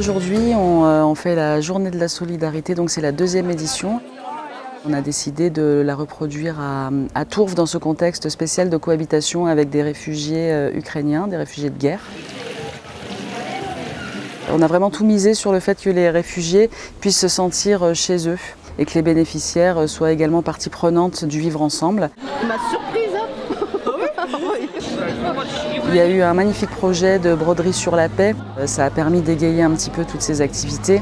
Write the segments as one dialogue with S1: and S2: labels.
S1: Aujourd'hui, on fait la journée de la solidarité, donc c'est la 2e édition. On a décidé de la reproduire à Tourves dans ce contexte spécial de cohabitation avec des réfugiés ukrainiens, des réfugiés de guerre. On a vraiment tout misé sur le fait que les réfugiés puissent se sentir chez eux et que les bénéficiaires soient également partie prenante du vivre ensemble.
S2: Ma surprise, hein.
S1: Il y a eu un magnifique projet de broderie sur la paix. Ça a permis d'égayer un petit peu toutes ces activités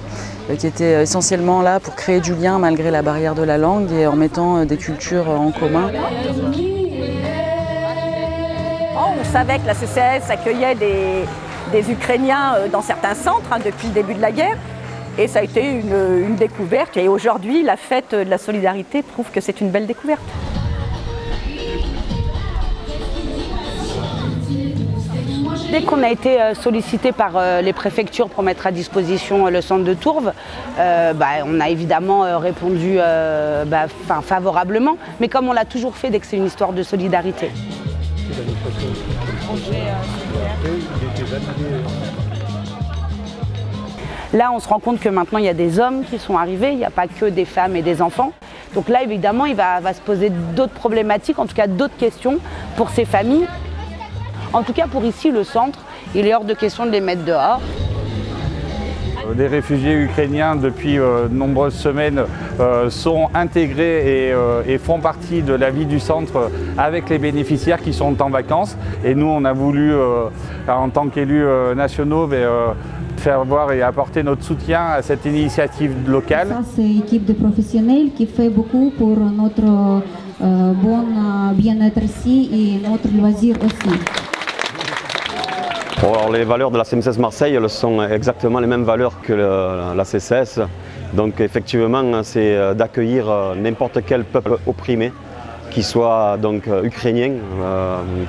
S1: qui étaient essentiellement là pour créer du lien malgré la barrière de la langue et en mettant des cultures en commun.
S2: On savait que la CCAS accueillait des Ukrainiens dans certains centres depuis le début de la guerre. Et ça a été une découverte. Et aujourd'hui, la fête de la solidarité prouve que c'est une belle découverte.
S3: Dès qu'on a été sollicité par les préfectures pour mettre à disposition le centre de Tourves, on a évidemment répondu favorablement, mais comme on l'a toujours fait dès que c'est une histoire de solidarité. Là, on se rend compte que maintenant, il y a des hommes qui sont arrivés, il n'y a pas que des femmes et des enfants. Donc là, évidemment, il va se poser d'autres problématiques, en tout cas d'autres questions pour ces familles. En tout cas, pour ici, le centre, il est hors de question de les mettre dehors.
S4: Les réfugiés ukrainiens, depuis de nombreuses semaines, sont intégrés et font partie de la vie du centre avec les bénéficiaires qui sont en vacances. Et nous, on a voulu, en tant qu'élus nationaux, faire voir et apporter notre soutien à cette initiative locale.
S5: C'est une équipe de professionnels qui fait beaucoup pour notre bon bien-être ici et notre loisir aussi.
S6: Alors, les valeurs de la CMSS Marseille, elles sont exactement les mêmes valeurs que la CCS. Donc effectivement, c'est d'accueillir n'importe quel peuple opprimé, qui soit donc ukrainien,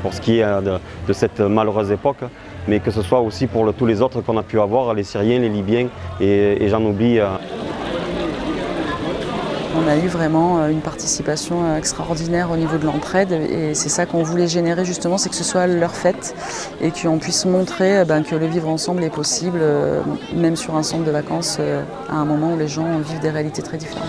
S6: pour ce qui est de cette malheureuse époque, mais que ce soit aussi pour tous les autres qu'on a pu avoir, les Syriens, les Libyens, et j'en oublie.
S1: On a eu vraiment une participation extraordinaire au niveau de l'entraide et c'est ça qu'on voulait générer justement, c'est que ce soit leur fête et qu'on puisse montrer que le vivre ensemble est possible, même sur un centre de vacances, à un moment où les gens vivent des réalités très différentes.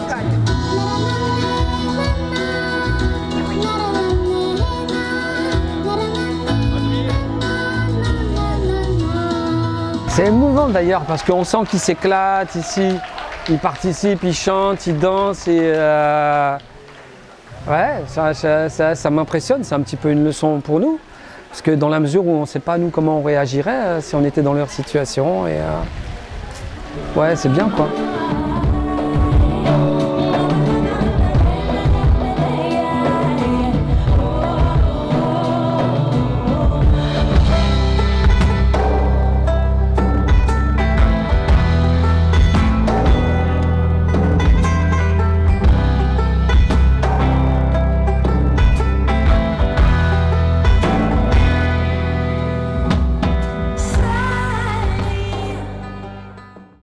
S7: C'est émouvant d'ailleurs parce qu'on sent qu'ils s'éclatent ici. Ils participent, ils chantent, ils dansent et ouais, ça m'impressionne, c'est un petit peu une leçon pour nous. Parce que dans la mesure où on ne sait pas nous comment on réagirait si on était dans leur situation et ouais, c'est bien quoi.